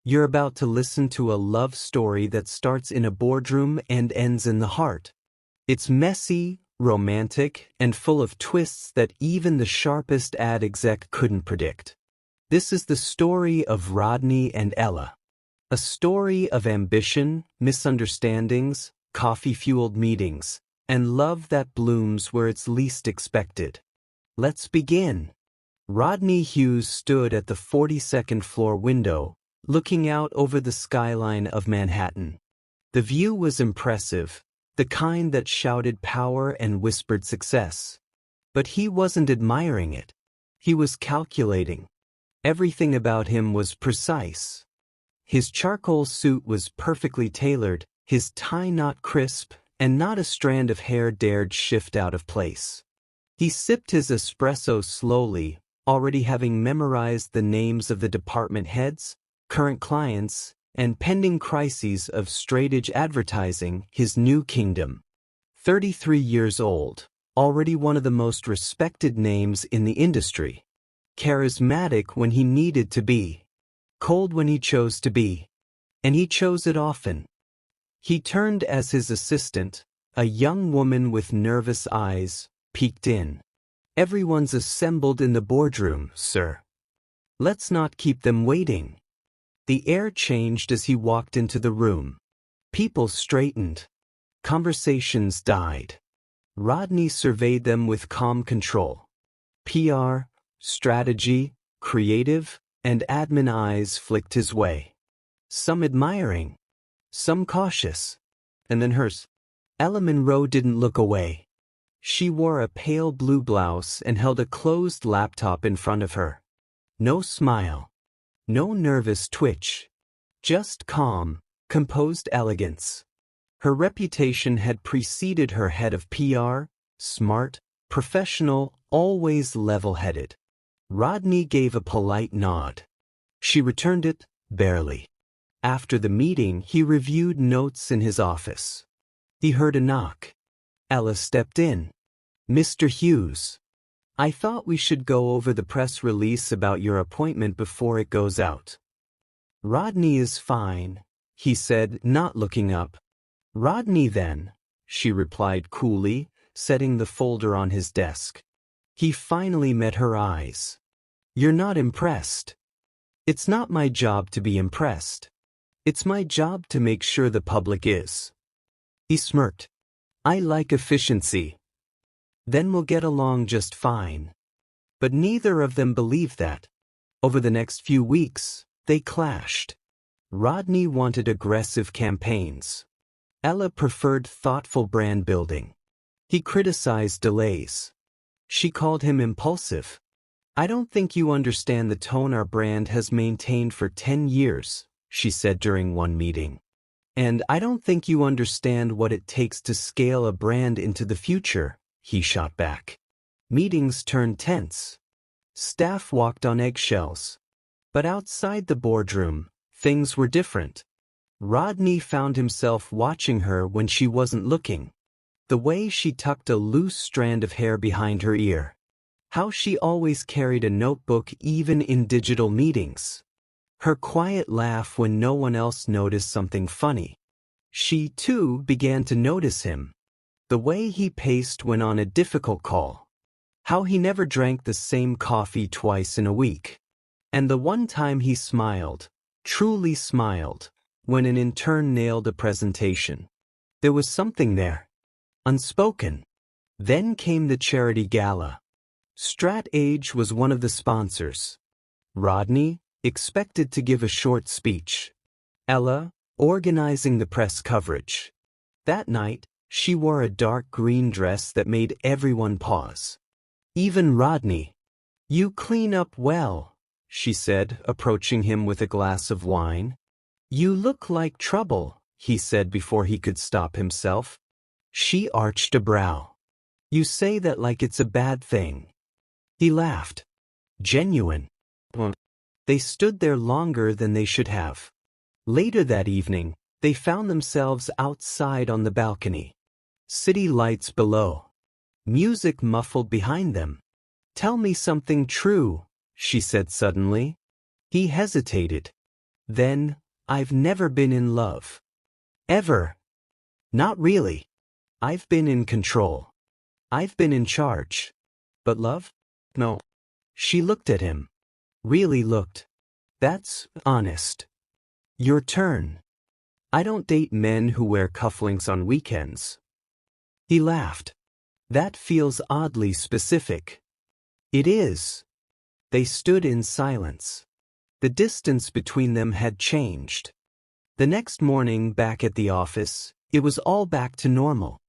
You're about to listen to a love story that starts in a boardroom and ends in the heart. It's messy, romantic, and full of twists that even the sharpest ad exec couldn't predict. This is the story of Rodney and Ella. A story of ambition, misunderstandings, coffee-fueled meetings, and love that blooms where it's least expected. Let's begin. Rodney Hughes stood at the 42nd floor window, looking out over the skyline of Manhattan. The view was impressive, the kind that shouted power and whispered success. But he wasn't admiring it. He was calculating. Everything about him was precise. His charcoal suit was perfectly tailored, his tie knot crisp, and not a strand of hair dared shift out of place. He sipped his espresso slowly, already having memorized the names of the department heads, current clients, and pending crises of straight-edge advertising, his new kingdom. 33 years old, already one of the most respected names in the industry. Charismatic when he needed to be. Cold when he chose to be. And he chose it often. He turned as his assistant, a young woman with nervous eyes, peeked in. "Everyone's assembled in the boardroom, sir. Let's not keep them waiting." The air changed as he walked into the room. People straightened. Conversations died. Rodney surveyed them with calm control. PR, strategy, creative, and admin eyes flicked his way. Some admiring, some cautious. And then hers. Ella Monroe didn't look away. She wore a pale blue blouse and held a closed laptop in front of her. No smile. No nervous twitch. Just calm, composed elegance. Her reputation had preceded her head of PR, smart, professional, always level-headed. Rodney gave a polite nod. She returned it, barely. After the meeting, he reviewed notes in his office. He heard a knock. Ella stepped in. "Mr. Hughes. I thought we should go over the press release about your appointment before it goes out." "Rodney is fine," he said, not looking up. "Rodney then," she replied coolly, setting the folder on his desk. He finally met her eyes. "You're not impressed." "It's not my job to be impressed. It's my job to make sure the public is." He smirked. "I like efficiency. Then we'll get along just fine." But neither of them believed that. Over the next few weeks, they clashed. Rodney wanted aggressive campaigns. Ella preferred thoughtful brand building. He criticized delays. She called him impulsive. "I don't think you understand the tone our brand has maintained for 10 years, she said during one meeting. "And I don't think you understand what it takes to scale a brand into the future," he shot back. Meetings turned tense. Staff walked on eggshells. But outside the boardroom, things were different. Rodney found himself watching her when she wasn't looking. The way she tucked a loose strand of hair behind her ear. How she always carried a notebook even in digital meetings. Her quiet laugh when no one else noticed something funny. She, too, began to notice him. The way he paced when on a difficult call. How he never drank the same coffee twice in a week. And the one time he smiled, truly smiled, when an intern nailed a presentation. There was something there. Unspoken. Then came the charity gala. Strat-Age was one of the sponsors. Rodney, expected to give a short speech. Ella, organizing the press coverage. That night, she wore a dark green dress that made everyone pause. Even Rodney. "You clean up well," she said, approaching him with a glass of wine. "You look like trouble," he said before he could stop himself. She arched a brow. "You say that like it's a bad thing." He laughed. Genuine. They stood there longer than they should have. Later that evening, they found themselves outside on the balcony. City lights below. Music muffled behind them. "Tell me something true," she said suddenly. He hesitated. Then, I've never been in love. Ever. Not really. I've been in control. I've been in charge. But love? No. She looked at him. Really looked. That's honest. Your turn. I don't date men who wear cufflinks on weekends. He laughed. That feels oddly specific. It is. They stood in silence. The distance between them had changed. The next morning back at the office, it was all back to normal.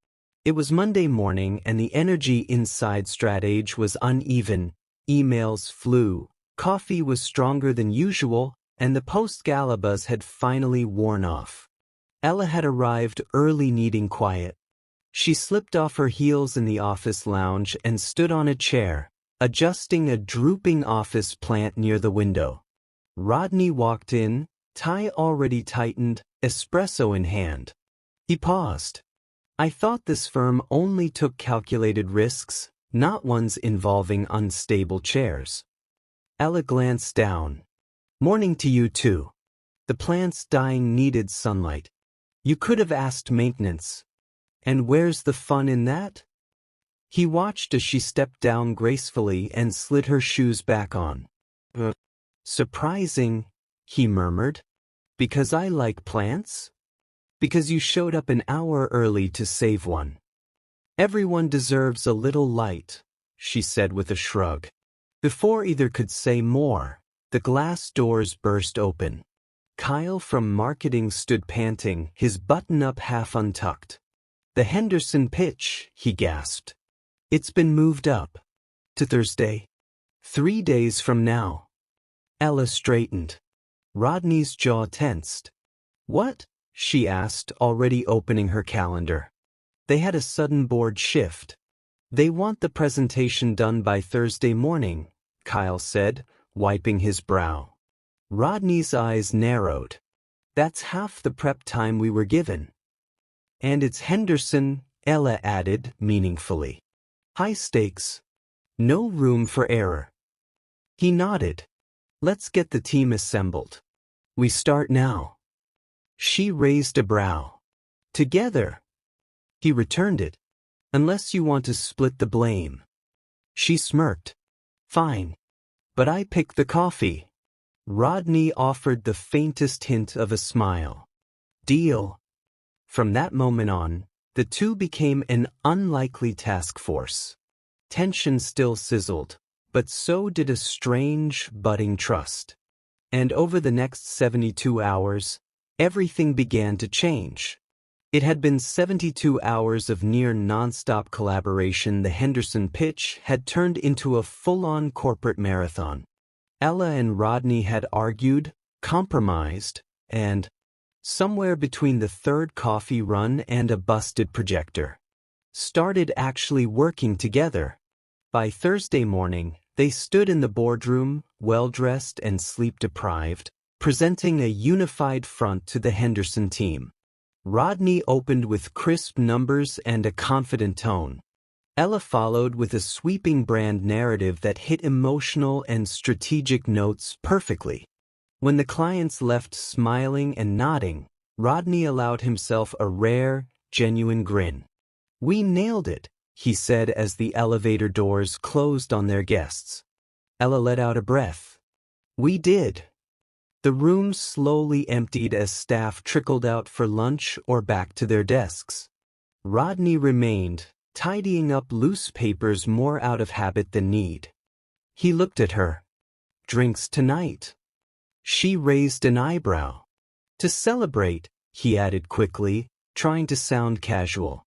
It was Monday morning and the energy inside Stratage was uneven. Emails flew, coffee was stronger than usual, and the post-gala buzz had finally worn off. Ella had arrived early needing quiet. She slipped off her heels in the office lounge and stood on a chair, adjusting a drooping office plant near the window. Rodney walked in, tie already tightened, espresso in hand. He paused. I thought this firm only took calculated risks, not ones involving unstable chairs. Ella glanced down. Morning to you too. The plant's dying needed sunlight. You could have asked maintenance. And where's the fun in that? He watched as she stepped down gracefully and slid her shoes back on. Surprising, he murmured. Because I like plants? Because you showed up an hour early to save one. Everyone deserves a little light, she said with a shrug. Before either could say more, the glass doors burst open. Kyle from marketing stood panting, his button-up half untucked. The Henderson pitch, he gasped. It's been moved up. To Thursday. 3 days from now. Ella straightened. Rodney's jaw tensed. What? She asked, already opening her calendar. They had a sudden board shift. They want the presentation done by Thursday morning, Kyle said, wiping his brow. Rodney's eyes narrowed. That's half the prep time we were given. And it's Henderson, Ella added meaningfully. High stakes. No room for error. He nodded. Let's get the team assembled. We start now. She raised a brow. Together. He returned it. Unless you want to split the blame. She smirked. Fine. But I picked the coffee. Rodney offered the faintest hint of a smile. Deal. From that moment on, the two became an unlikely task force. Tension still sizzled, but so did a strange, budding trust. And over the next 72 hours, everything began to change. It had been 72 hours of near non-stop collaboration. The Henderson pitch had turned into a full-on corporate marathon. Ella and Rodney had argued, compromised, and, somewhere between the third coffee run and a busted projector, started actually working together. By Thursday morning, they stood in the boardroom, well-dressed and sleep-deprived, presenting a unified front to the Henderson team. Rodney opened with crisp numbers and a confident tone. Ella followed with a sweeping brand narrative that hit emotional and strategic notes perfectly. When the clients left smiling and nodding, Rodney allowed himself a rare, genuine grin. We nailed it, he said as the elevator doors closed on their guests. Ella let out a breath. We did. The room slowly emptied as staff trickled out for lunch or back to their desks. Rodney remained, tidying up loose papers more out of habit than need. He looked at her. Drinks tonight. She raised an eyebrow. To celebrate, he added quickly, trying to sound casual.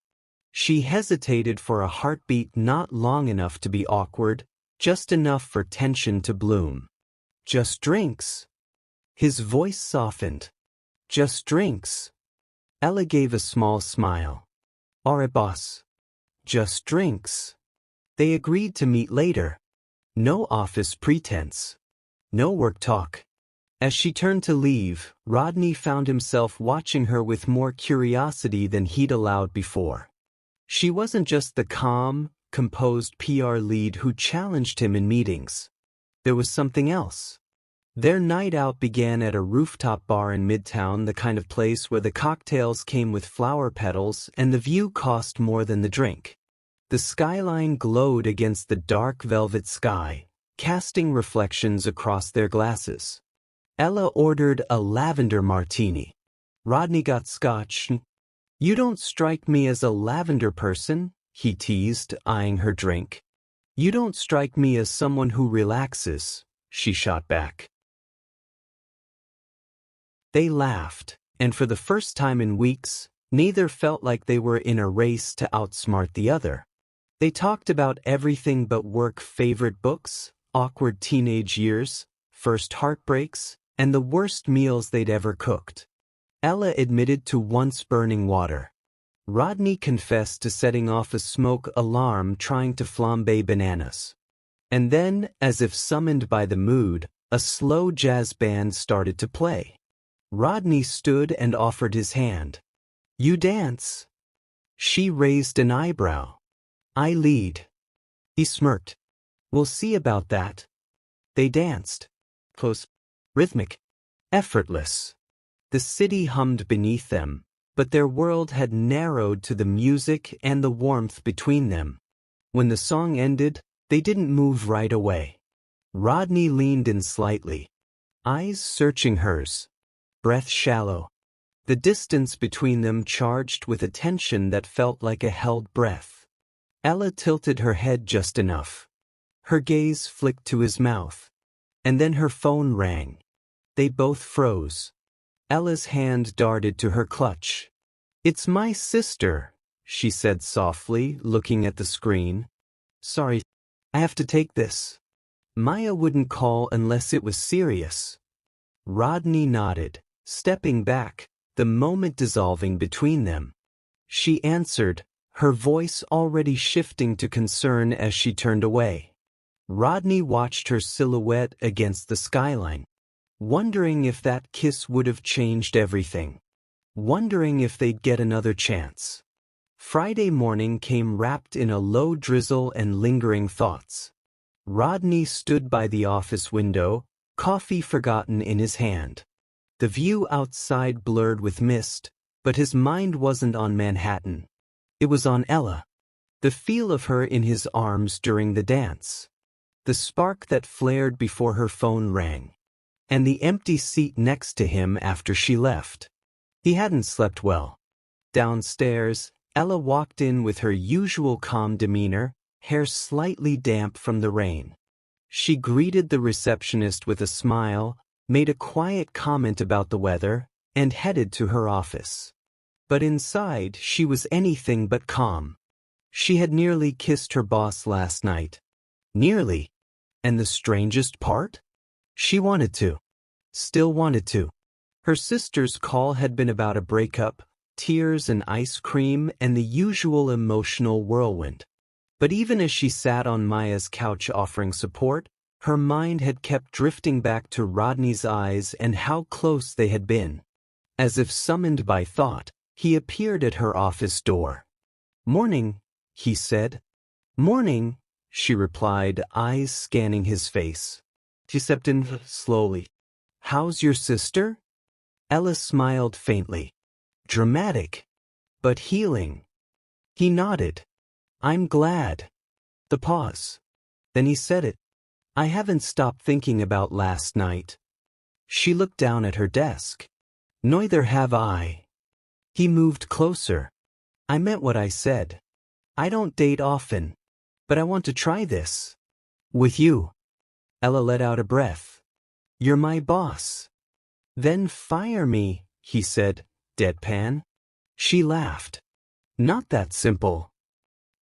She hesitated for a heartbeat not long enough to be awkward, just enough for tension to bloom. Just drinks. His voice softened. Just drinks. Ella gave a small smile. Alright, boss. Just drinks. They agreed to meet later. No office pretense. No work talk. As she turned to leave, Rodney found himself watching her with more curiosity than he'd allowed before. She wasn't just the calm, composed PR lead who challenged him in meetings. There was something else. Their night out began at a rooftop bar in Midtown, the kind of place where the cocktails came with flower petals and the view cost more than the drink. The skyline glowed against the dark velvet sky, casting reflections across their glasses. Ella ordered a lavender martini. Rodney got scotch. "You don't strike me as a lavender person," he teased, eyeing her drink. "You don't strike me as someone who relaxes," she shot back. They laughed, and for the first time in weeks, neither felt like they were in a race to outsmart the other. They talked about everything but work, favorite books, awkward teenage years, first heartbreaks, and the worst meals they'd ever cooked. Ella admitted to once burning water. Rodney confessed to setting off a smoke alarm trying to flambe bananas. And then, as if summoned by the mood, a slow jazz band started to play. Rodney stood and offered his hand. "You dance?" She raised an eyebrow. "I lead." He smirked. "We'll see about that." They danced. Close, rhythmic, effortless. The city hummed beneath them, but their world had narrowed to the music and the warmth between them. When the song ended, they didn't move right away. Rodney leaned in slightly, eyes searching hers, breath shallow. The distance between them charged with a tension that felt like a held breath. Ella tilted her head just enough. Her gaze flicked to his mouth. And then her phone rang. They both froze. Ella's hand darted to her clutch. "It's my sister," she said softly, looking at the screen. "Sorry, I have to take this." Maya wouldn't call unless it was serious. Rodney nodded, stepping back, the moment dissolving between them. She answered, her voice already shifting to concern as she turned away. Rodney watched her silhouette against the skyline, wondering if that kiss would have changed everything, wondering if they'd get another chance. Friday morning came wrapped in a low drizzle and lingering thoughts. Rodney stood by the office window, coffee forgotten in his hand. The view outside blurred with mist, but his mind wasn't on Manhattan. It was on Ella. The feel of her in his arms during the dance. The spark that flared before her phone rang. And the empty seat next to him after she left. He hadn't slept well. Downstairs, Ella walked in with her usual calm demeanor, hair slightly damp from the rain. She greeted the receptionist with a smile, made a quiet comment about the weather, and headed to her office. But inside, she was anything but calm. She had nearly kissed her boss last night. Nearly. And the strangest part? She wanted to. Still wanted to. Her sister's call had been about a breakup, tears and ice cream, and the usual emotional whirlwind. But even as she sat on Maya's couch offering support, her mind had kept drifting back to Rodney's eyes and how close they had been. As if summoned by thought, he appeared at her office door. "Morning," he said. "Morning," she replied, eyes scanning his face. She stepped in slowly. "How's your sister?" Ella smiled faintly. "Dramatic, but healing." He nodded. "I'm glad." The pause. Then he said it. "I haven't stopped thinking about last night." She looked down at her desk. "Neither have I." He moved closer. "I meant what I said. I don't date often, but I want to try this. With you." Ella let out a breath. "You're my boss." "Then fire me," he said, deadpan. She laughed. "Not that simple.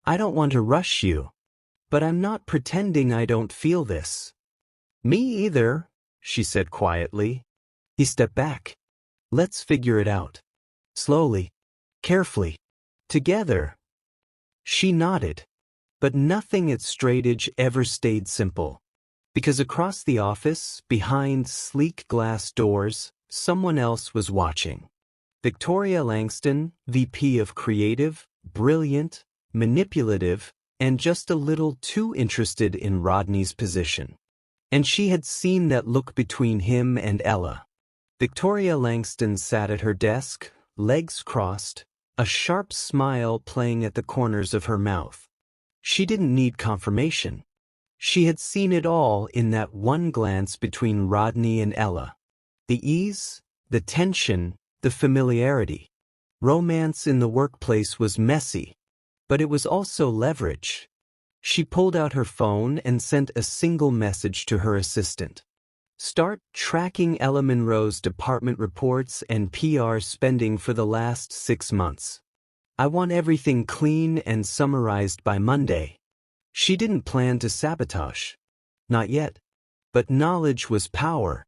I don't want to rush you, but I'm not pretending I don't feel this." "Me either," she said quietly. He stepped back. "Let's figure it out. Slowly. Carefully. Together." She nodded. But nothing at Straight Edge ever stayed simple. Because across the office, behind sleek glass doors, someone else was watching. Victoria Langston, VP of Creative, brilliant, manipulative, and just a little too interested in Rodney's position. And she had seen that look between him and Ella. Victoria Langston sat at her desk, legs crossed, a sharp smile playing at the corners of her mouth. She didn't need confirmation. She had seen it all in that one glance between Rodney and Ella. The ease, the tension, the familiarity. Romance in the workplace was messy, but it was also leverage. She pulled out her phone and sent a single message to her assistant. Start tracking Ella Monroe's department reports and PR spending for the last 6 months. I want everything clean and summarized by Monday. She didn't plan to sabotage. Not yet. But knowledge was power.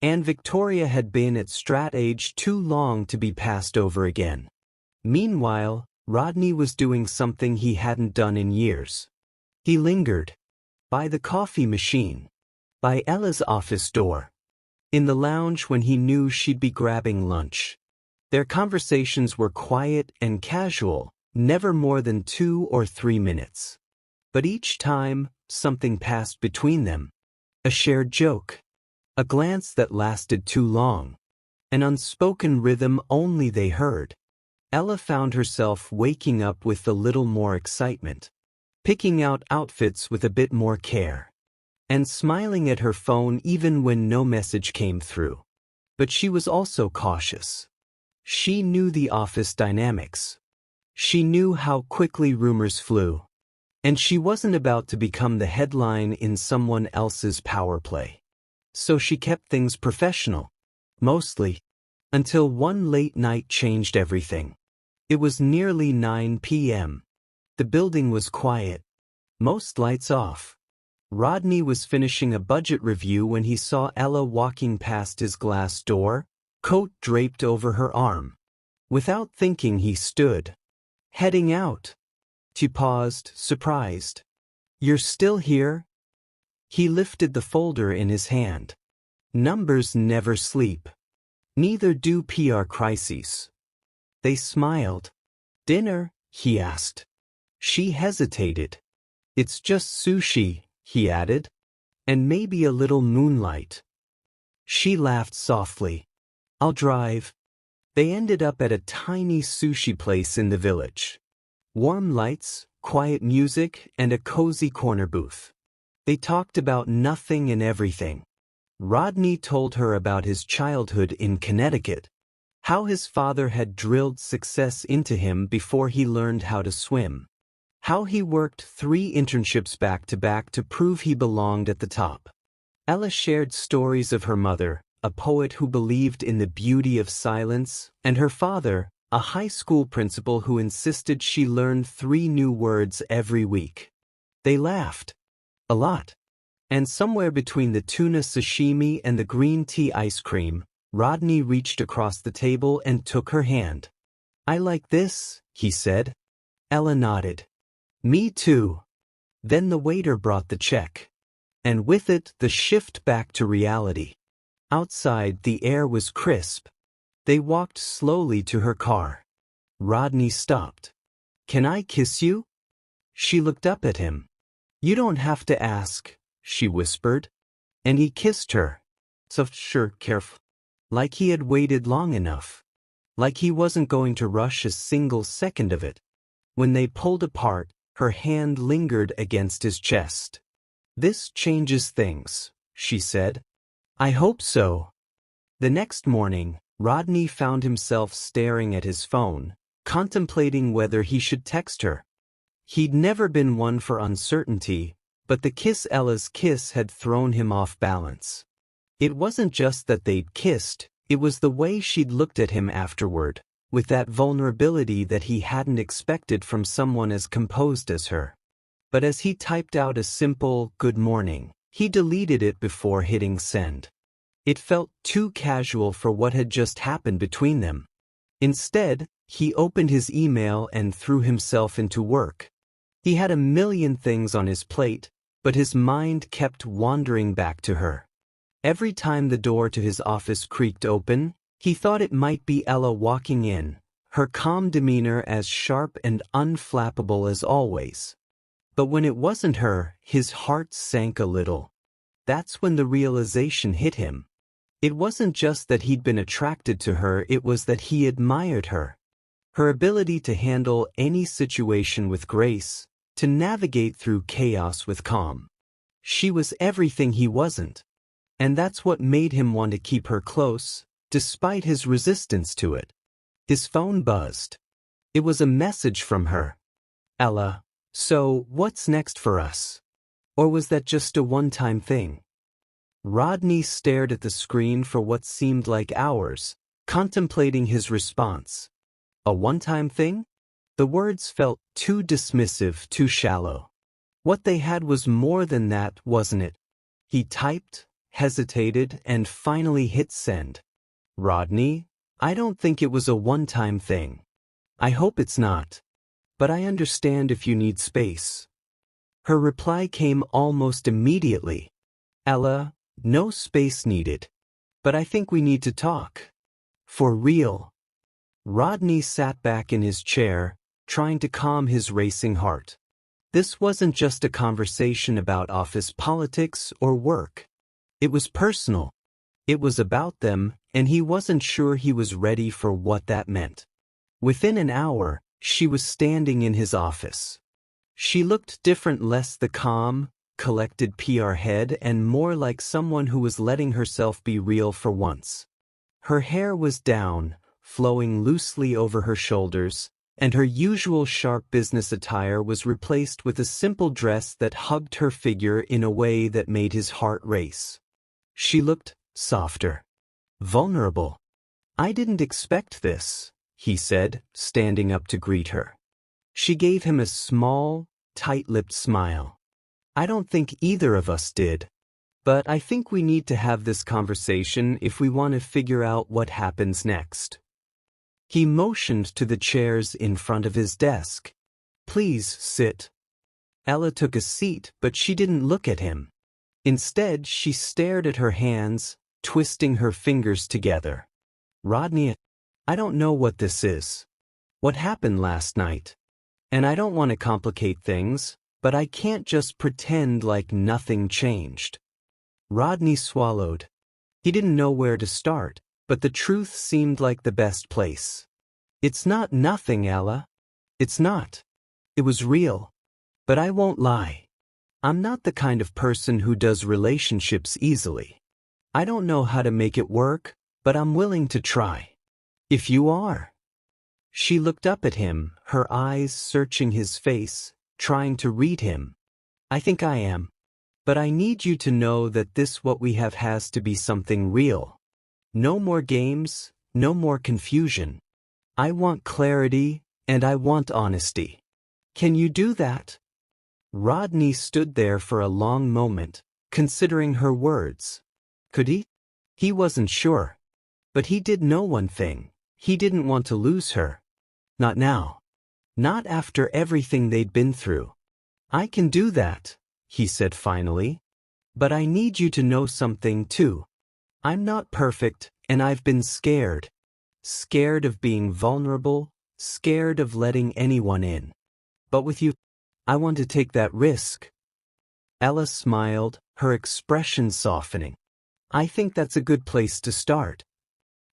And Victoria had been at Strat age too long to be passed over again. Meanwhile, Rodney was doing something he hadn't done in years. He lingered. By the coffee machine. By Ella's office door. In the lounge when he knew she'd be grabbing lunch. Their conversations were quiet and casual, never more than 2 or 3 minutes. But each time, something passed between them. A shared joke. A glance that lasted too long. An unspoken rhythm only they heard. Ella found herself waking up with a little more excitement. Picking out outfits with a bit more care. And smiling at her phone even when no message came through. But she was also cautious. She knew the office dynamics. She knew how quickly rumors flew. And she wasn't about to become the headline in someone else's power play. So she kept things professional. Mostly. Until one late night changed everything. It was nearly 9 p.m. The building was quiet. Most lights off. Rodney was finishing a budget review when he saw Ella walking past his glass door, coat draped over her arm. Without thinking, he stood. Heading out. She paused, surprised. You're still here? He lifted the folder in his hand. Numbers never sleep. Neither do PR crises. They smiled. Dinner? He asked. She hesitated. It's just sushi, he added. And maybe a little moonlight. She laughed softly. I'll drive. They ended up at a tiny sushi place in the village. Warm lights, quiet music, and a cozy corner booth. They talked about nothing and everything. Rodney told her about his childhood in Connecticut. How his father had drilled success into him before he learned how to swim. How he worked 3 internships back to back to prove he belonged at the top. Ella shared stories of her mother, a poet who believed in the beauty of silence, and her father, a high school principal who insisted she learn 3 new words every week. They laughed. A lot. And somewhere between the tuna sashimi and the green tea ice cream, Rodney reached across the table and took her hand. I like this, he said. Ella nodded. Me too. Then the waiter brought the check. And with it, the shift back to reality. Outside, the air was crisp. They walked slowly to her car. Rodney stopped. Can I kiss you? She looked up at him. You don't have to ask, she whispered. And he kissed her. So sure, careful. Like he had waited long enough. Like he wasn't going to rush a single second of it. When they pulled apart, her hand lingered against his chest. This changes things, she said. I hope so. The next morning, Rodney found himself staring at his phone, contemplating whether he should text her. He'd never been one for uncertainty, but the kiss Ella's kiss had thrown him off balance. It wasn't just that they'd kissed, it was the way she'd looked at him afterward, with that vulnerability that he hadn't expected from someone as composed as her. But as he typed out a simple, good morning, he deleted it before hitting send. It felt too casual for what had just happened between them. Instead, he opened his email and threw himself into work. He had a million things on his plate, but his mind kept wandering back to her. Every time the door to his office creaked open, he thought it might be Ella walking in, her calm demeanor as sharp and unflappable as always. But when it wasn't her, his heart sank a little. That's when the realization hit him. It wasn't just that he'd been attracted to her, it was that he admired her. Her ability to handle any situation with grace, to navigate through chaos with calm. She was everything he wasn't. And that's what made him want to keep her close, despite his resistance to it. His phone buzzed. It was a message from her. Ella, so what's next for us? Or was that just a one-time thing? Rodney stared at the screen for what seemed like hours, contemplating his response. A one-time thing? The words felt too dismissive, too shallow. What they had was more than that, wasn't it? He typed, hesitated, and finally hit send. Rodney, I don't think it was a one-time thing. I hope it's not. But I understand if you need space. Her reply came almost immediately. Ella, no space needed. But I think we need to talk. For real. Rodney sat back in his chair, trying to calm his racing heart. This wasn't just a conversation about office politics or work. It was personal. It was about them, and he wasn't sure he was ready for what that meant. Within an hour, she was standing in his office. She looked different, less the calm, collected PR head and more like someone who was letting herself be real for once. Her hair was down, flowing loosely over her shoulders, and her usual sharp business attire was replaced with a simple dress that hugged her figure in a way that made his heart race. She looked softer, vulnerable. I didn't expect this, he said, standing up to greet her. She gave him a small, tight-lipped smile. I don't think either of us did. But I think we need to have this conversation if we want to figure out what happens next. He motioned to the chairs in front of his desk. Please sit. Ella took a seat, but she didn't look at him. Instead, she stared at her hands, twisting her fingers together. Rodney, I don't know what this is. What happened last night? And I don't want to complicate things, but I can't just pretend like nothing changed. Rodney swallowed. He didn't know where to start, but the truth seemed like the best place. It's not nothing, Ella. It's not. It was real. But I won't lie. I'm not the kind of person who does relationships easily. I don't know how to make it work, but I'm willing to try. If you are. She looked up at him, her eyes searching his face, trying to read him. I think I am. But I need you to know that what we have has to be something real. No more games, no more confusion. I want clarity, and I want honesty. Can you do that? Rodney stood there for a long moment, considering her words. Could he? He wasn't sure. But he did know one thing. He didn't want to lose her. Not now. Not after everything they'd been through. I can do that, he said finally. But I need you to know something too. I'm not perfect, and I've been scared. Scared of being vulnerable, scared of letting anyone in. But with you, I want to take that risk. Ella smiled, her expression softening. I think that's a good place to start.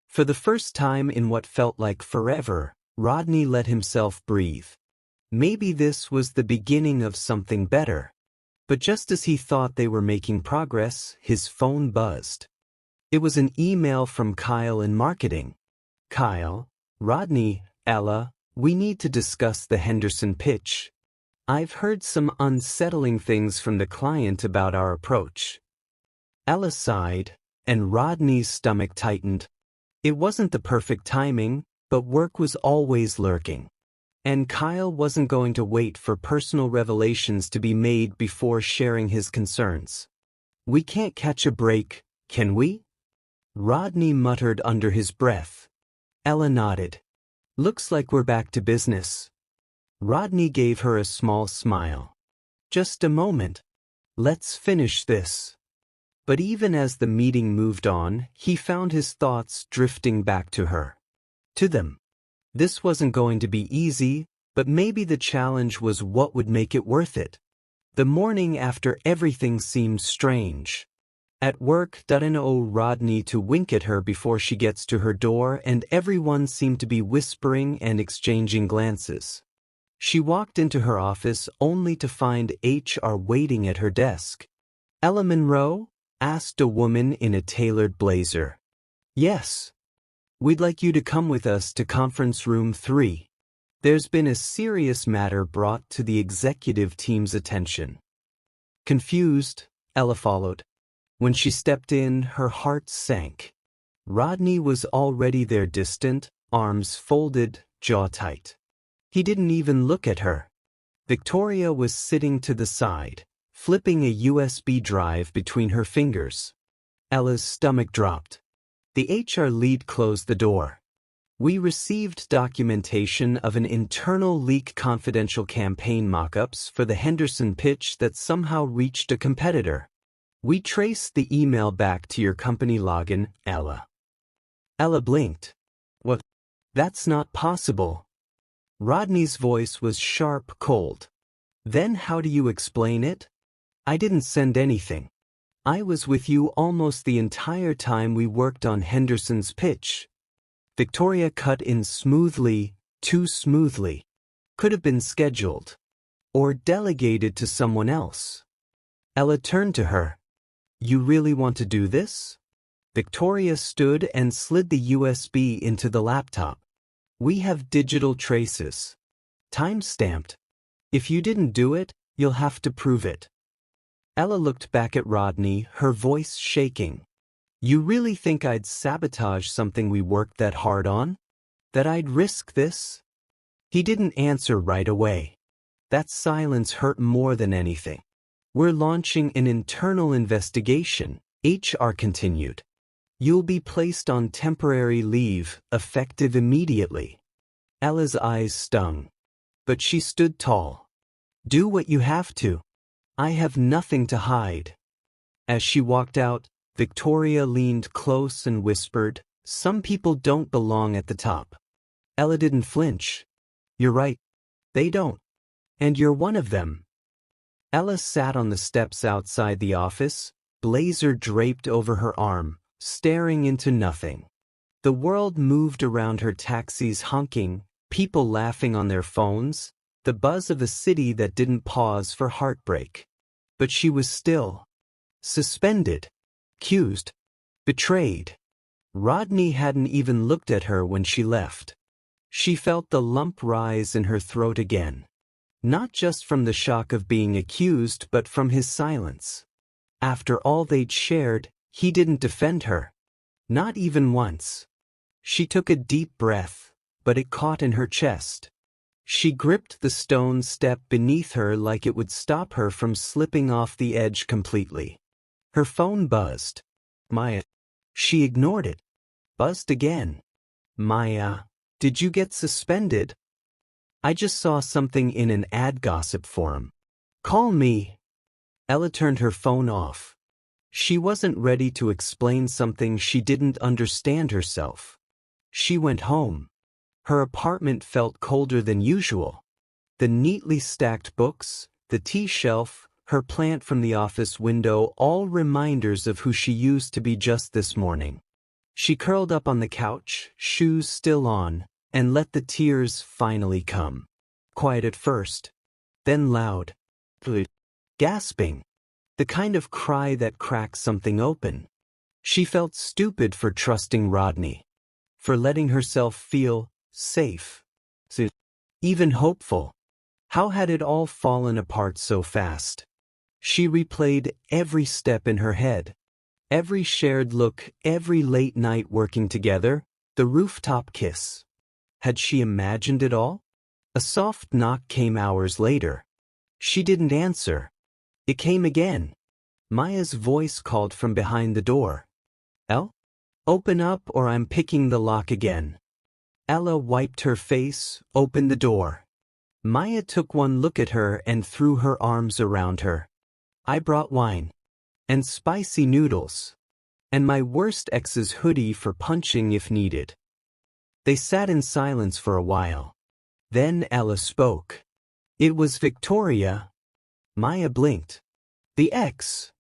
For the first time in what felt like forever, Rodney let himself breathe. Maybe this was the beginning of something better. But just as he thought they were making progress, his phone buzzed. It was an email from Kyle in marketing. Kyle, Rodney, Ella, we need to discuss the Henderson pitch. I've heard some unsettling things from the client about our approach. Ella sighed, and Rodney's stomach tightened. It wasn't the perfect timing, but work was always lurking. And Kyle wasn't going to wait for personal revelations to be made before sharing his concerns. We can't catch a break, can we? Rodney muttered under his breath. Ella nodded. Looks like we're back to business. Rodney gave her a small smile. Just a moment. Let's finish this. But even as the meeting moved on, he found his thoughts drifting back to her. To them. This wasn't going to be easy, but maybe the challenge was what would make it worth it. The morning after everything seemed strange. At work, Dorian Rodney to wink at her before she gets to her door, and everyone seemed to be whispering and exchanging glances. She walked into her office only to find HR waiting at her desk. "Ella Monroe?" asked a woman in a tailored blazer. "Yes. We'd like you to come with us to conference room 3. There's been a serious matter brought to the executive team's attention." Confused, Ella followed. When she stepped in, her heart sank. Rodney was already there, distant, arms folded, jaw tight. He didn't even look at her. Victoria was sitting to the side, flipping a USB drive between her fingers. Ella's stomach dropped. The HR lead closed the door. "We received documentation of an internal leak, confidential campaign mock-ups for the Henderson pitch that somehow reached a competitor. We traced the email back to your company login, Ella." Ella blinked. "What? That's not possible." Rodney's voice was sharp, cold. "Then how do you explain it? I didn't send anything. I was with you almost the entire time we worked on Henderson's pitch." Victoria cut in smoothly, too smoothly. "Could have been scheduled. Or delegated to someone else." Ella turned to her. "You really want to do this?" Victoria stood and slid the USB into the laptop. "We have digital traces. Time-stamped. If you didn't do it, you'll have to prove it." Ella looked back at Rodney, her voice shaking. "You really think I'd sabotage something we worked that hard on? That I'd risk this?" He didn't answer right away. That silence hurt more than anything. "We're launching an internal investigation," HR continued. "You'll be placed on temporary leave, effective immediately." Ella's eyes stung. But she stood tall. "Do what you have to. I have nothing to hide." As she walked out, Victoria leaned close and whispered, "Some people don't belong at the top." Ella didn't flinch. "You're right. They don't. And you're one of them." Ella sat on the steps outside the office, blazer draped over her arm, staring into nothing. The world moved around her, taxis honking, people laughing on their phones, the buzz of a city that didn't pause for heartbreak. But she was still. Suspended. Accused. Betrayed. Rodney hadn't even looked at her when she left. She felt the lump rise in her throat again. Not just from the shock of being accused, but from his silence. After all they'd shared, he didn't defend her. Not even once. She took a deep breath, but it caught in her chest. She gripped the stone step beneath her like it would stop her from slipping off the edge completely. Her phone buzzed. "Maya." She ignored it. Buzzed again. "Maya, did you get suspended? I just saw something in an ad gossip forum. Call me." Ella turned her phone off. She wasn't ready to explain something she didn't understand herself. She went home. Her apartment felt colder than usual. The neatly stacked books, the tea shelf, her plant from the office window, all reminders of who she used to be just this morning. She curled up on the couch, shoes still on, and let the tears finally come. Quiet at first, then loud. Gasping. The kind of cry that cracks something open. She felt stupid for trusting Rodney. For letting herself feel safe. Even hopeful. How had it all fallen apart so fast? She replayed every step in her head. Every shared look, every late night working together, the rooftop kiss. Had she imagined it all? A soft knock came hours later. She didn't answer. It came again. Maya's voice called from behind the door. "Elle? Open up or I'm picking the lock again." Ella wiped her face, opened the door. Maya took one look at her and threw her arms around her. "I brought wine. And spicy noodles. And my worst ex's hoodie for punching if needed." They sat in silence for a while. Then Ella spoke. "It was Victoria." Maya blinked. "The ex.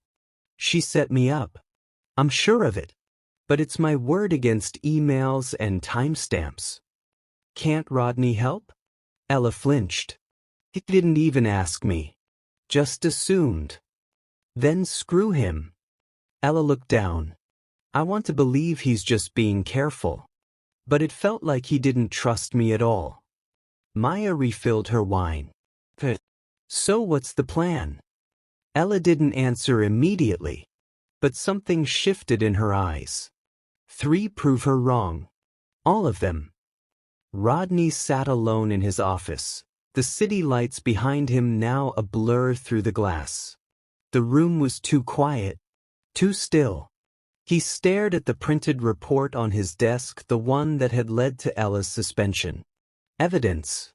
She set me up." I'm sure of it. But it's my word against emails and timestamps. Can't Rodney help? Ella flinched. He didn't even ask me. Just assumed. Then screw him. Ella looked down. I want to believe he's just being careful. But it felt like he didn't trust me at all. Maya refilled her wine. So what's the plan? Ella didn't answer immediately. But something shifted in her eyes. 3 prove her wrong. All of them. Rodney sat alone in his office, the city lights behind him now a blur through the glass. The room was too quiet, too still. He stared at the printed report on his desk, the one that had led to Ella's suspension. Evidence.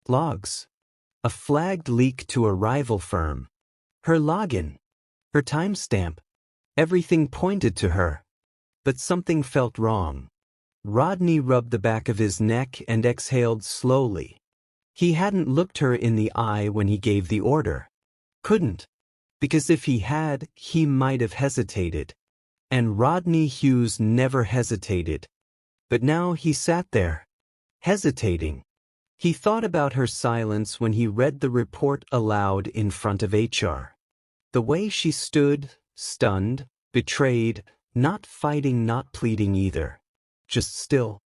Logs. A flagged leak to a rival firm. Her login. Her timestamp. Everything pointed to her. But something felt wrong. Rodney rubbed the back of his neck and exhaled slowly. He hadn't looked her in the eye when he gave the order. Couldn't. Because if he had, he might have hesitated. And Rodney Hughes never hesitated. But now he sat there, hesitating. He thought about her silence when he read the report aloud in front of HR. The way she stood, stunned, betrayed, not fighting, not pleading either. Just still.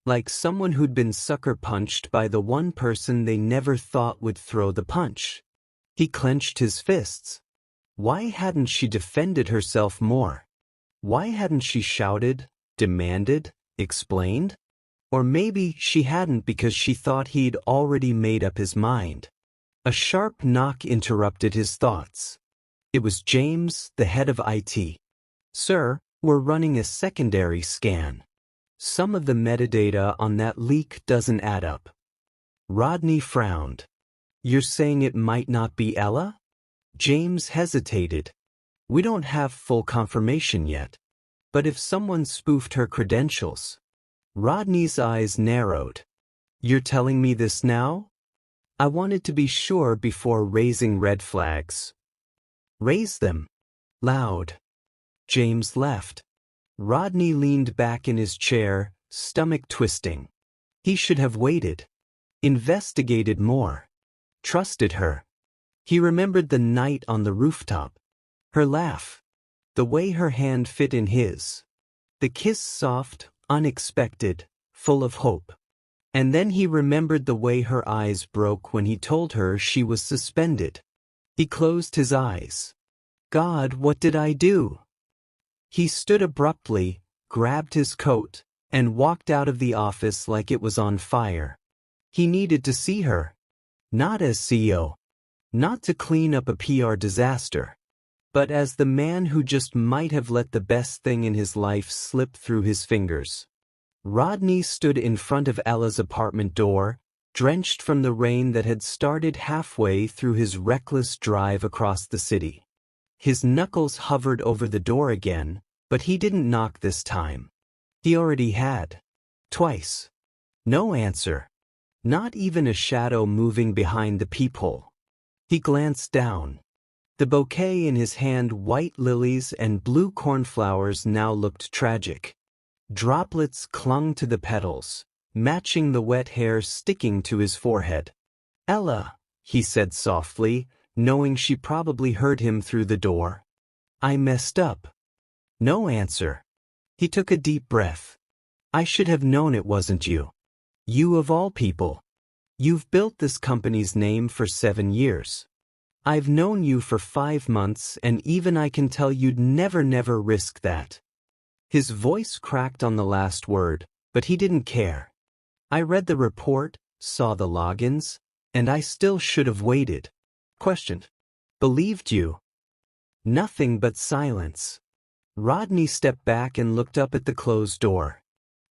Like someone who'd been sucker punched by the one person they never thought would throw the punch. He clenched his fists. Why hadn't she defended herself more? Why hadn't she shouted, demanded, explained? Or maybe she hadn't because she thought he'd already made up his mind. A sharp knock interrupted his thoughts. It was James, the head of IT. Sir, we're running a secondary scan. Some of the metadata on that leak doesn't add up. Rodney frowned. You're saying it might not be Ella? James hesitated. We don't have full confirmation yet. But if someone spoofed her credentials. Rodney's eyes narrowed. You're telling me this now? I wanted to be sure before raising red flags. Raise them. Loud. James left. Rodney leaned back in his chair, stomach twisting. He should have waited. Investigated more. Trusted her. He remembered the night on the rooftop. Her laugh. The way her hand fit in his. The kiss soft, unexpected, full of hope. And then he remembered the way her eyes broke when he told her she was suspended. He closed his eyes. God, what did I do? He stood abruptly, grabbed his coat, and walked out of the office like it was on fire. He needed to see her. Not as CEO. Not to clean up a PR disaster. But as the man who just might have let the best thing in his life slip through his fingers. Rodney stood in front of Ella's apartment door, drenched from the rain that had started halfway through his reckless drive across the city. His knuckles hovered over the door again, but he didn't knock this time. He already had. Twice. No answer. Not even a shadow moving behind the peephole. He glanced down. The bouquet in his hand, white lilies and blue cornflowers, now looked tragic. Droplets clung to the petals, matching the wet hair sticking to his forehead. Ella, he said softly, knowing she probably heard him through the door. I messed up. No answer. He took a deep breath. I should have known it wasn't you. You of all people. You've built this company's name for 7 years. I've known you for 5 months, and even I can tell you'd never risk that. His voice cracked on the last word, but he didn't care. I read the report, saw the logins, and I still should have waited. Questioned. Believed you. Nothing but silence. Rodney stepped back and looked up at the closed door.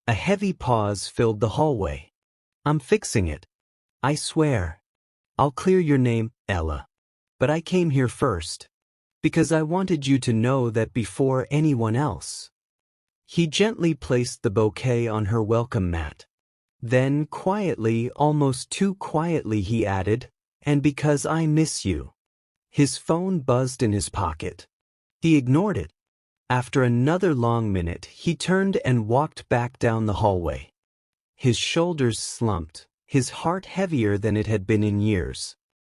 A heavy pause filled the hallway. I'm fixing it. I swear. I'll clear your name, Ella. But I came here first. Because I wanted you to know that before anyone else. He gently placed the bouquet on her welcome mat. Then, quietly, almost too quietly, he added, and because I miss you. His phone buzzed in his pocket. He ignored it. After another long minute, he turned and walked back down the hallway. His shoulders slumped, his heart heavier than it had been in years.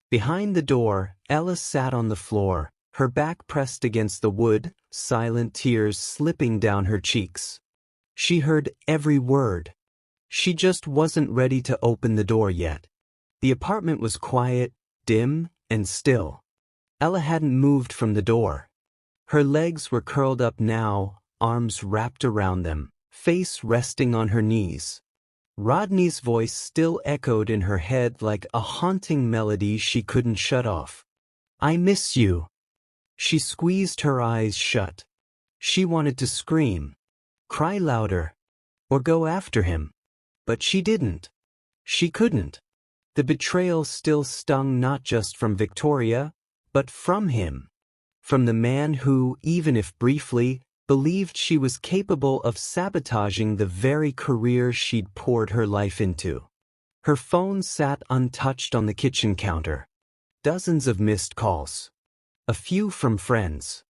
Behind the door, Ella sat on the floor, her back pressed against the wood, silent tears slipping down her cheeks. She heard every word. She just wasn't ready to open the door yet. The apartment was quiet, dim, and still. Ella hadn't moved from the door. Her legs were curled up now, arms wrapped around them, face resting on her knees. Rodney's voice still echoed in her head like a haunting melody she couldn't shut off. "I miss you." She squeezed her eyes shut. She wanted to scream, cry louder, or go after him. But she didn't. She couldn't. The betrayal still stung not just from Victoria, but from him. From the man who, even if briefly, believed she was capable of sabotaging the very career she'd poured her life into. Her phone sat untouched on the kitchen counter. Dozens of missed calls. A few from friends.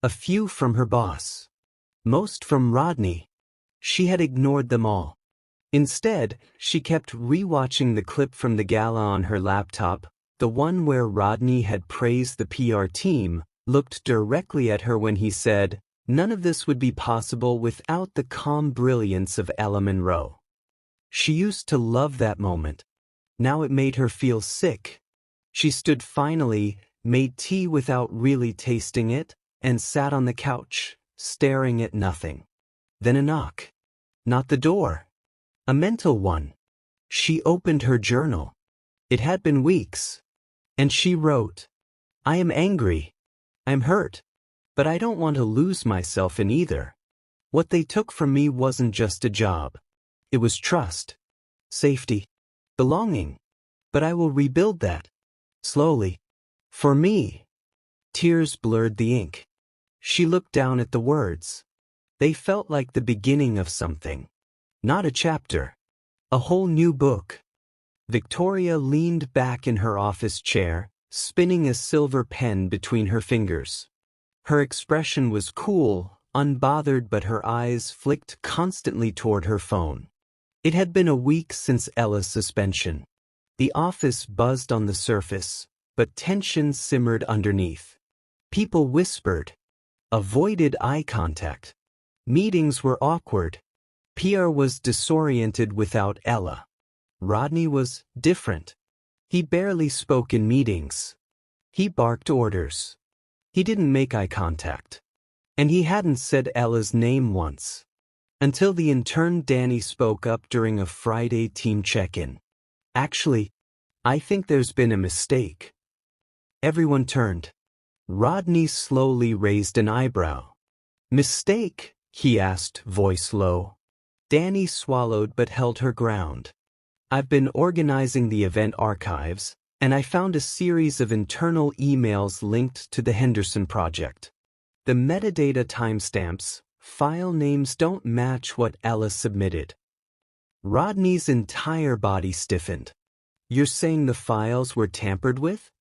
A few from her boss. Most from Rodney. She had ignored them all. Instead, she kept rewatching the clip from the gala on her laptop, the one where Rodney had praised the PR team, looked directly at her when he said, "None of this would be possible without the calm brilliance of Ella Monroe." She used to love that moment. Now it made her feel sick. She stood finally, made tea without really tasting it, and sat on the couch, staring at nothing. Then a knock. Not the door. A mental one. She opened her journal. It had been weeks. And she wrote, "I am angry. I'm hurt. But I don't want to lose myself in either. What they took from me wasn't just a job. It was trust, safety, belonging. But I will rebuild that. Slowly. For me." Tears blurred the ink. She looked down at the words. They felt like the beginning of something. Not a chapter. A whole new book. Victoria leaned back in her office chair, spinning a silver pen between her fingers. Her expression was cool, unbothered, but her eyes flicked constantly toward her phone. It had been a week since Ella's suspension. The office buzzed on the surface, but tension simmered underneath. People whispered. Avoided eye contact. Meetings were awkward. PR was disoriented without Ella. Rodney was different. He barely spoke in meetings. He barked orders. He didn't make eye contact. And he hadn't said Ella's name once. Until the intern Danny spoke up during a Friday team check-in. "Actually, I think there's been a mistake." Everyone turned. Rodney slowly raised an eyebrow. "Mistake?" he asked, voice low. Danny swallowed but held her ground. "I've been organizing the event archives, and I found a series of internal emails linked to the Henderson project. The metadata timestamps, file names don't match what Ella submitted." Rodney's entire body stiffened. "You're saying the files were tampered with?"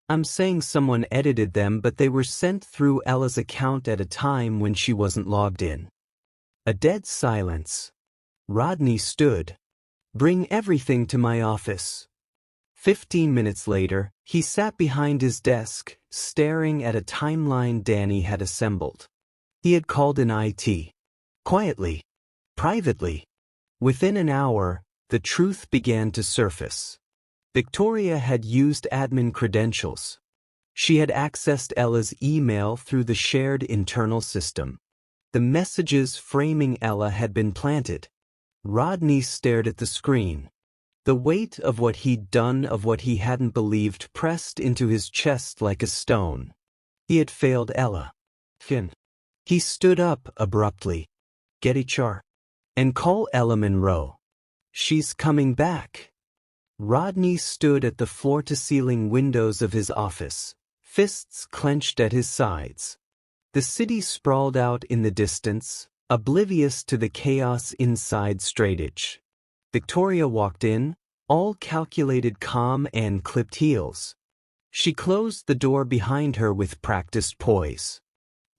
"I'm saying someone edited them, but they were sent through Ella's account at a time when she wasn't logged in." A dead silence. Rodney stood. "Bring everything to my office." 15 minutes later, he sat behind his desk, staring at a timeline Danny had assembled. He had called in IT. Quietly. Privately. Within an hour, the truth began to surface. Victoria had used admin credentials. She had accessed Ella's email through the shared internal system. The messages framing Ella had been planted. Rodney stared at the screen. The weight of what he'd done, of what he hadn't believed, pressed into his chest like a stone. He had failed Ella. Finn. He stood up abruptly. "Get HR. And call Ella Monroe. She's coming back." Rodney stood at the floor-to-ceiling windows of his office, fists clenched at his sides. The city sprawled out in the distance, oblivious to the chaos inside Straightedge. Victoria walked in, all calculated calm and clipped heels. She closed the door behind her with practiced poise.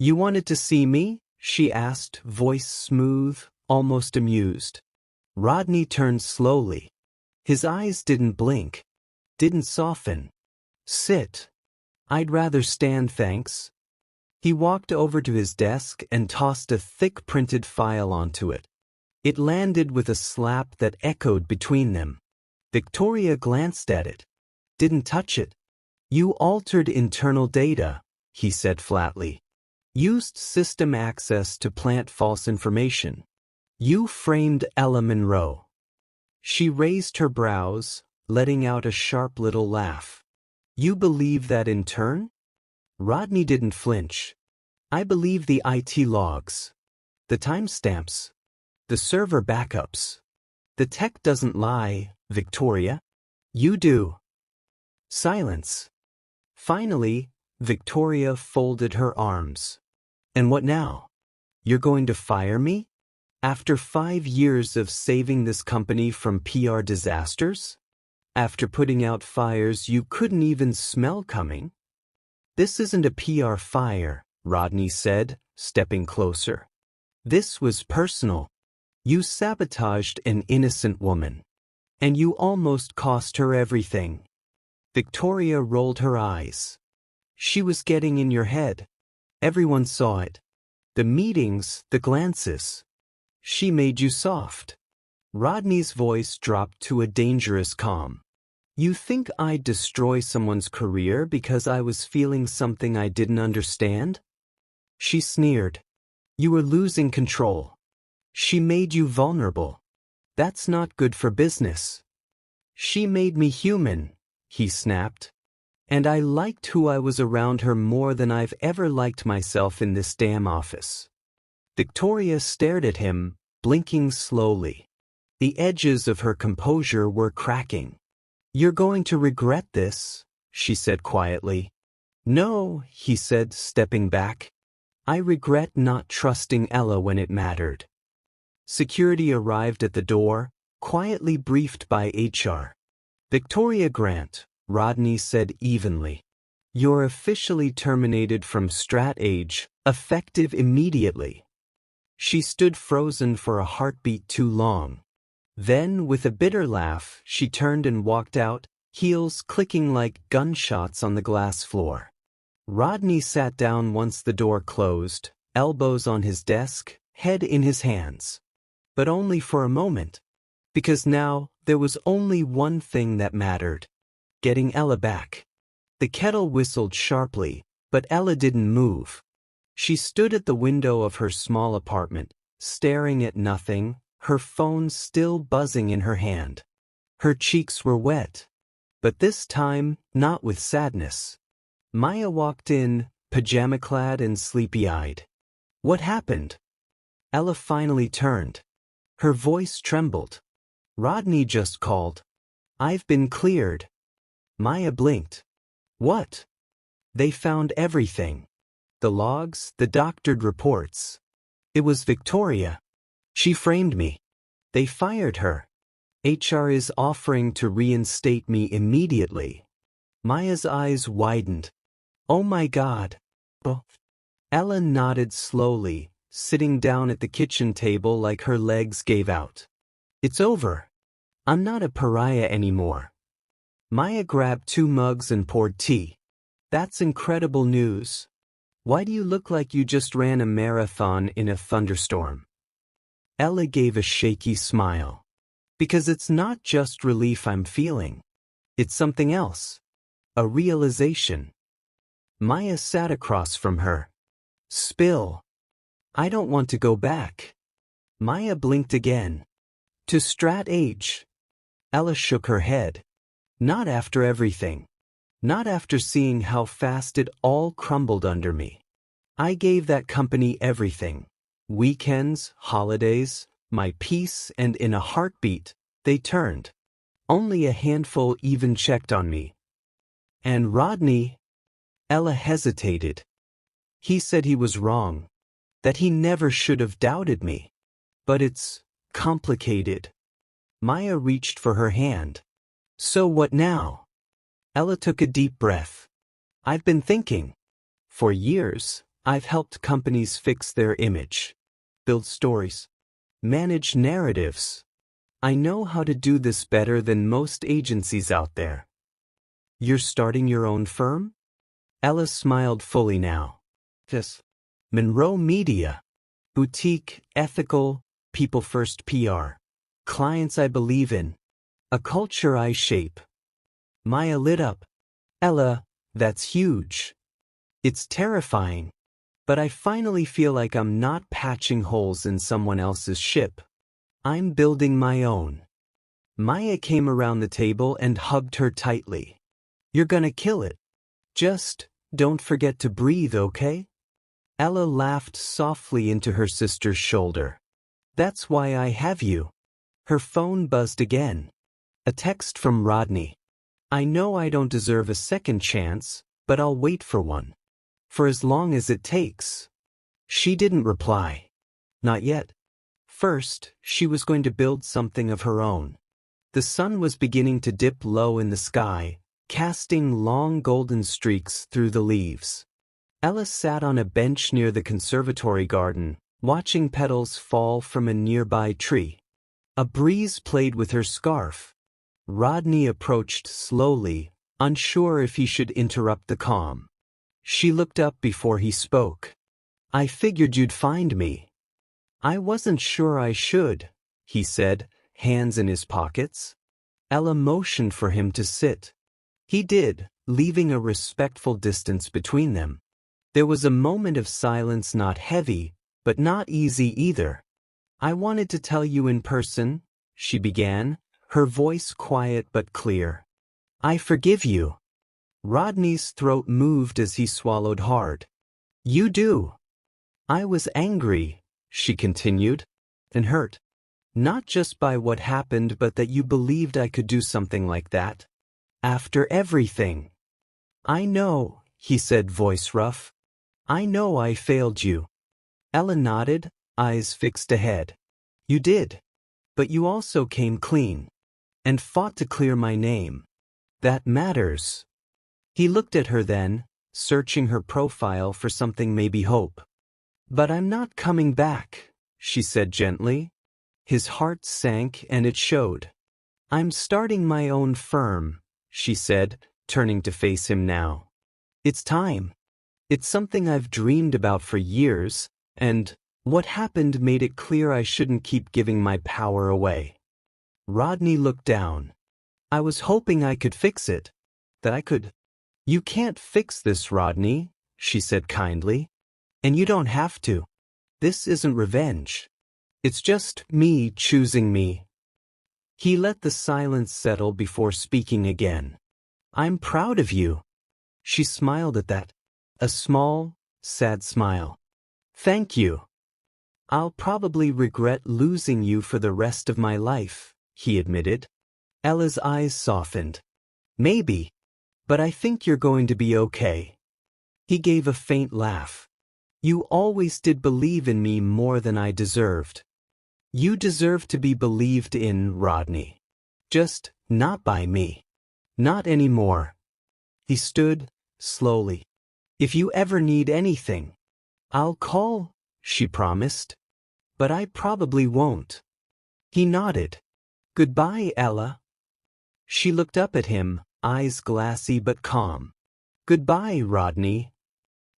You wanted to see me? She asked, voice smooth, almost amused. Rodney turned slowly. His eyes didn't blink, didn't soften. Sit. I'd rather stand, thanks. He walked over to his desk and tossed a thick printed file onto it. It landed with a slap that echoed between them. Victoria glanced at it. Didn't touch it. You altered internal data, he said flatly. Used system access to plant false information. You framed Ella Monroe. She raised her brows, letting out a sharp little laugh. You believe that in turn? Rodney didn't flinch. I believe the IT logs. The timestamps. The server backups. The tech doesn't lie, Victoria. You do. Silence. Finally, Victoria folded her arms. And what now? You're going to fire me? After 5 years of saving this company from PR disasters? After putting out fires you couldn't even smell coming? This isn't a PR fire, Rodney said, stepping closer. This was personal. You sabotaged an innocent woman. And you almost cost her everything. Victoria rolled her eyes. She was getting in your head. Everyone saw it. The meetings, the glances. She made you soft. Rodney's voice dropped to a dangerous calm. You think I'd destroy someone's career because I was feeling something I didn't understand? She sneered. You were losing control. She made you vulnerable. That's not good for business. She made me human, he snapped. And I liked who I was around her more than I've ever liked myself in this damn office. Victoria stared at him, blinking slowly. The edges of her composure were cracking. You're going to regret this, she said quietly. No, he said, stepping back. I regret not trusting Ella when it mattered. Security arrived at the door, quietly briefed by HR. Victoria Grant, Rodney said evenly. You're officially terminated from StratAge, effective immediately. She stood frozen for a heartbeat too long. Then, with a bitter laugh, she turned and walked out, heels clicking like gunshots on the glass floor. Rodney sat down once the door closed, elbows on his desk, head in his hands. But only for a moment. Because now, there was only one thing that mattered. Getting Ella back. The kettle whistled sharply, but Ella didn't move. She stood at the window of her small apartment, staring at nothing, her phone still buzzing in her hand. Her cheeks were wet. But this time, not with sadness. Maya walked in, pajama-clad and sleepy-eyed. What happened? Ella finally turned. Her voice trembled. Rodney just called. I've been cleared. Maya blinked. What? They found everything. The logs, the doctored reports. It was Victoria. She framed me. They fired her. HR is offering to reinstate me immediately. Maya's eyes widened. Oh my God. Oh. Ella nodded slowly, sitting down at the kitchen table like her legs gave out. It's over. I'm not a pariah anymore. Maya grabbed 2 mugs and poured tea. That's incredible news. Why do you look like you just ran a marathon in a thunderstorm? Ella gave a shaky smile. Because it's not just relief I'm feeling. It's something else. A realization. Maya sat across from her. Spill. I don't want to go back. Maya blinked again. To StratAge. Ella shook her head. Not after everything. Not after seeing how fast it all crumbled under me. I gave that company everything. Weekends, holidays, my peace, and in a heartbeat, they turned. Only a handful even checked on me. And Rodney? Ella hesitated. He said he was wrong. That he never should have doubted me. But it's complicated. Maya reached for her hand. So what now? Ella took a deep breath. I've been thinking. For years, I've helped companies fix their image, build stories, manage narratives. I know how to do this better than most agencies out there. You're starting your own firm? Ella smiled fully now. Yes. Monroe Media. Boutique, ethical, people-first PR. Clients I believe in. A culture I shape. Maya lit up. Ella, that's huge. It's terrifying. But I finally feel like I'm not patching holes in someone else's ship. I'm building my own. Maya came around the table and hugged her tightly. You're gonna kill it. Just don't forget to breathe, okay? Ella laughed softly into her sister's shoulder. That's why I have you. Her phone buzzed again. A text from Rodney. I know I don't deserve a second chance, but I'll wait for one. For as long as it takes. She didn't reply. Not yet. First, she was going to build something of her own. The sun was beginning to dip low in the sky, casting long golden streaks through the leaves. Ella sat on a bench near the conservatory garden, watching petals fall from a nearby tree. A breeze played with her scarf. Rodney approached slowly, unsure if he should interrupt the calm. She looked up before he spoke. I figured you'd find me. I wasn't sure I should, he said, hands in his pockets. Ella motioned for him to sit. He did, leaving a respectful distance between them. There was a moment of silence, not heavy, but not easy either. I wanted to tell you in person, she began, her voice quiet but clear. I forgive you. Rodney's throat moved as he swallowed hard. You do. I was angry, she continued, and hurt. Not just by what happened, but that you believed I could do something like that. After everything. I know, he said, voice rough. I know I failed you. Ella nodded, eyes fixed ahead. You did. But you also came clean. And fought to clear my name. That matters. He looked at her then, searching her profile for something, maybe hope. But I'm not coming back, she said gently. His heart sank and it showed. I'm starting my own firm, she said, turning to face him now. It's time. It's something I've dreamed about for years, and what happened made it clear I shouldn't keep giving my power away. Rodney looked down. I was hoping I could fix it. That I could. You can't fix this, Rodney, she said kindly. And you don't have to. This isn't revenge. It's just me choosing me. He let the silence settle before speaking again. I'm proud of you. She smiled at that. A small, sad smile. Thank you. I'll probably regret losing you for the rest of my life, he admitted. Ella's eyes softened. Maybe. But I think you're going to be okay. He gave a faint laugh. You always did believe in me more than I deserved. You deserve to be believed in, Rodney. Just not by me. Not anymore. He stood, slowly. If you ever need anything, I'll call, she promised. But I probably won't. He nodded. Goodbye, Ella. She looked up at him, eyes glassy but calm. Goodbye, Rodney.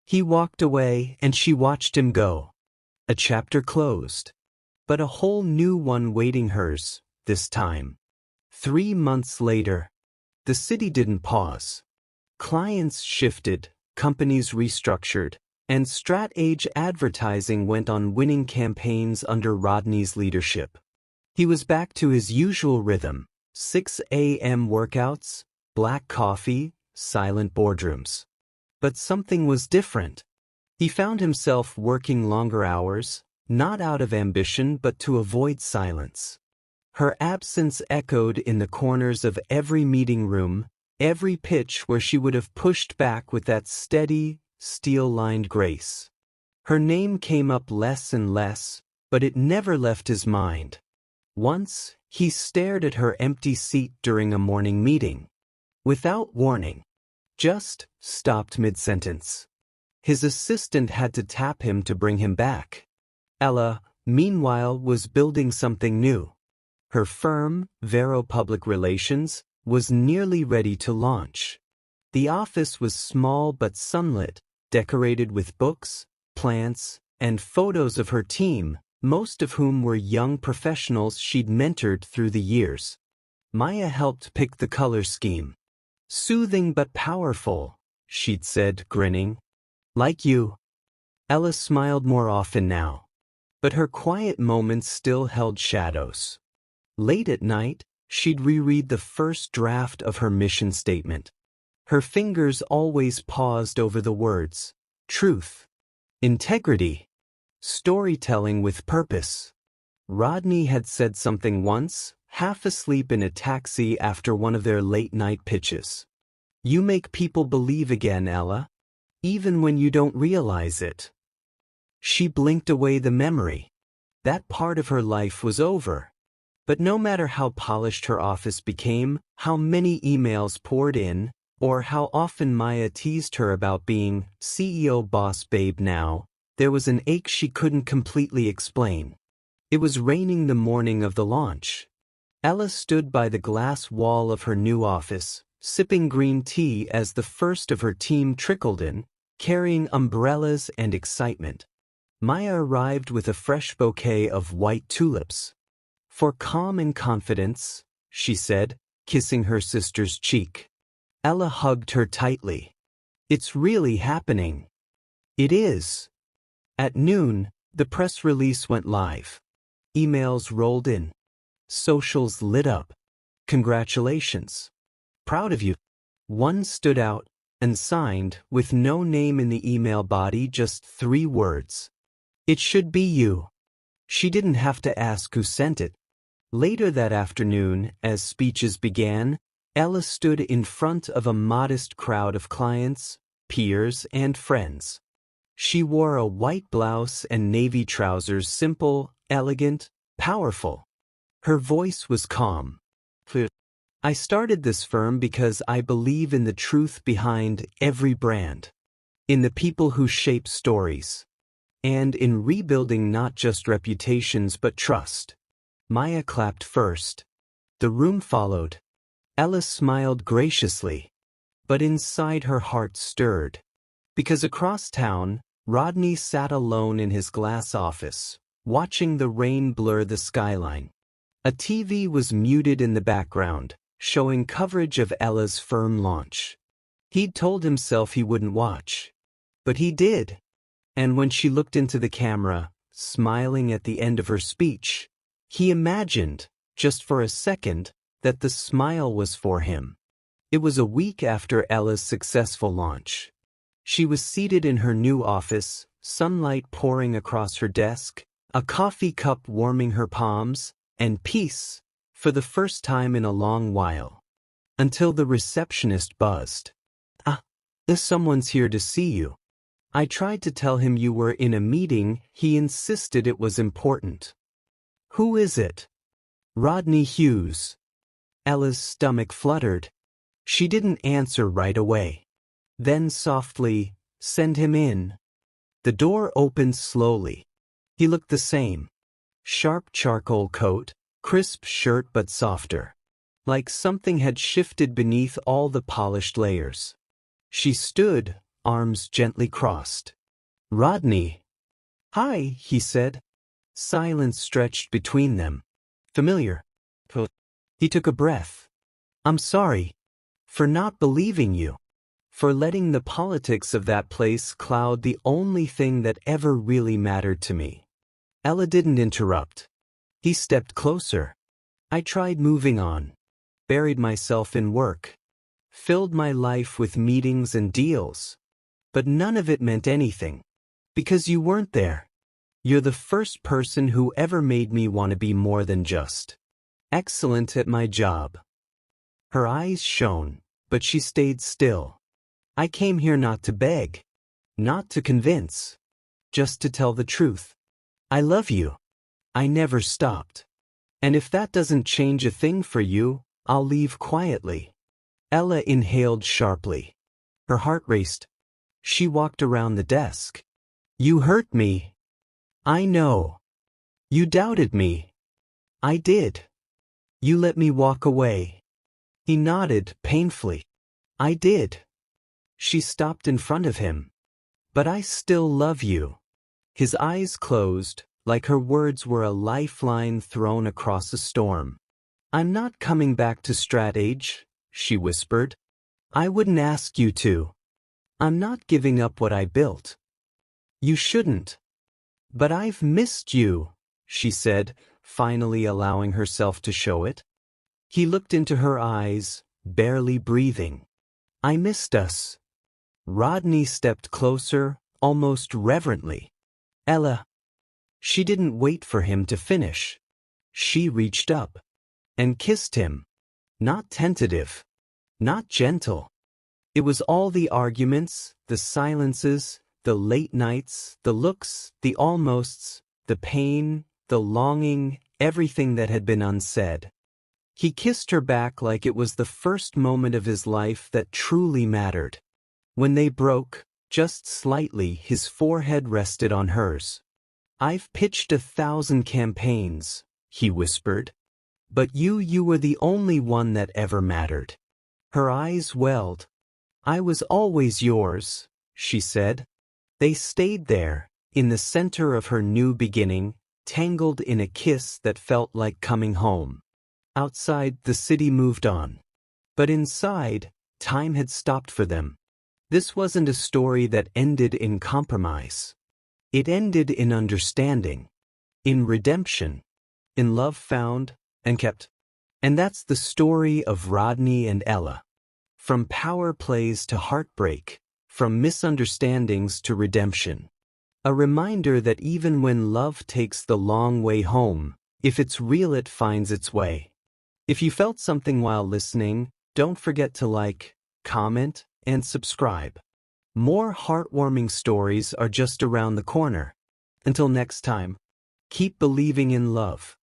He walked away and she watched him go. A chapter closed. But a whole new one waiting hers, this time. 3 months later. The city didn't pause. Clients shifted, companies restructured, and strat-age advertising went on winning campaigns under Rodney's leadership. He was back to his usual rhythm, 6 a.m. workouts, black coffee, silent boardrooms. But something was different. He found himself working longer hours, not out of ambition but to avoid silence. Her absence echoed in the corners of every meeting room, every pitch where she would have pushed back with that steady, steel-lined grace. Her name came up less and less, but it never left his mind. Once, he stared at her empty seat during a morning meeting. Without warning. Just stopped mid-sentence. His assistant had to tap him to bring him back. Ella, meanwhile, was building something new. Her firm, Vero Public Relations, was nearly ready to launch. The office was small but sunlit, decorated with books, plants, and photos of her team, most of whom were young professionals she'd mentored through the years. Maya helped pick the color scheme. "Soothing but powerful," she'd said, grinning. "Like you." Ella smiled more often now, but her quiet moments still held shadows. Late at night, she'd reread the first draft of her mission statement. Her fingers always paused over the words: truth, integrity, storytelling with purpose. Rodney had said something once, half asleep in a taxi after one of their late-night pitches. "You make people believe again, Ella, even when you don't realize it." She blinked away the memory. That part of her life was over. But no matter how polished her office became, how many emails poured in, or how often Maya teased her about being CEO boss babe now, there was an ache she couldn't completely explain. It was raining the morning of the launch. Ella stood by the glass wall of her new office, sipping green tea as the first of her team trickled in, carrying umbrellas and excitement. Maya arrived with a fresh bouquet of white tulips. "For calm and confidence," she said, kissing her sister's cheek. Ella hugged her tightly. "It's really happening." "It is." At noon, the press release went live. Emails rolled in. Socials lit up. "Congratulations. Proud of you." One stood out, and signed, with no name in the email body, just 3 words. "It should be you." She didn't have to ask who sent it. Later that afternoon, as speeches began, Ella stood in front of a modest crowd of clients, peers, and friends. She wore a white blouse and navy trousers, simple, elegant, powerful. Her voice was calm. "I started this firm because I believe in the truth behind every brand, in the people who shape stories, and in rebuilding not just reputations but trust." Maya clapped first. The room followed. Ella smiled graciously, but inside her heart stirred. Because across town, Rodney sat alone in his glass office, watching the rain blur the skyline. A TV was muted in the background, showing coverage of Ella's firm launch. He'd told himself he wouldn't watch, but he did. And when she looked into the camera, smiling at the end of her speech, he imagined, just for a second, that the smile was for him. It was a week after Ella's successful launch. She was seated in her new office, sunlight pouring across her desk, a coffee cup warming her palms, and peace, for the first time in a long while. Until the receptionist buzzed. Someone's here to see you." "I tried to tell him you were in a meeting. He insisted it was important." "Who is it?" "Rodney Hughes." Ella's stomach fluttered. She didn't answer right away. Then softly, "Send him in." The door opened slowly. He looked the same. Sharp charcoal coat, crisp shirt but softer. Like something had shifted beneath all the polished layers. She stood, arms gently crossed. "Rodney." "Hi," he said. Silence stretched between them. "Familiar." He took a breath. "I'm sorry. For not believing you. For letting the politics of that place cloud the only thing that ever really mattered to me." Ella didn't interrupt. He stepped closer. "I tried moving on. Buried myself in work. Filled my life with meetings and deals. But none of it meant anything. Because you weren't there. You're the first person who ever made me want to be more than just excellent at my job." Her eyes shone, but she stayed still. "I came here not to beg. Not to convince. Just to tell the truth. I love you. I never stopped. And if that doesn't change a thing for you, I'll leave quietly." Ella inhaled sharply. Her heart raced. She walked around the desk. You hurt me. I know. You doubted me. I did. You let me walk away. He nodded painfully. I did. She stopped in front of him. But I still love you. His eyes closed, like her words were a lifeline thrown across a storm. I'm not coming back to Stratage, she whispered. I wouldn't ask you to. I'm not giving up what I built. You shouldn't. But I've missed you, she said, finally allowing herself to show it. He looked into her eyes, barely breathing. I missed us. Rodney stepped closer, almost reverently. Ella. She didn't wait for him to finish. She reached up and kissed him. Not tentative, not gentle. It was all the arguments, the silences, the late nights, the looks, the almosts, the pain, the longing, everything that had been unsaid. He kissed her back like it was the first moment of his life that truly mattered. When they broke, just slightly, his forehead rested on hers. I've pitched 1,000 campaigns, he whispered. But you were the only one that ever mattered. Her eyes welled. I was always yours, she said. They stayed there, in the center of her new beginning, tangled in a kiss that felt like coming home. Outside, the city moved on. But inside, time had stopped for them. This wasn't a story that ended in compromise. It ended in understanding, in redemption, in love found and kept. And that's the story of Rodney and Ella. From power plays to heartbreak, from misunderstandings to redemption. A reminder that even when love takes the long way home, if it's real, it finds its way. If you felt something while listening, don't forget to like, comment, and subscribe. More heartwarming stories are just around the corner. Until next time, keep believing in love.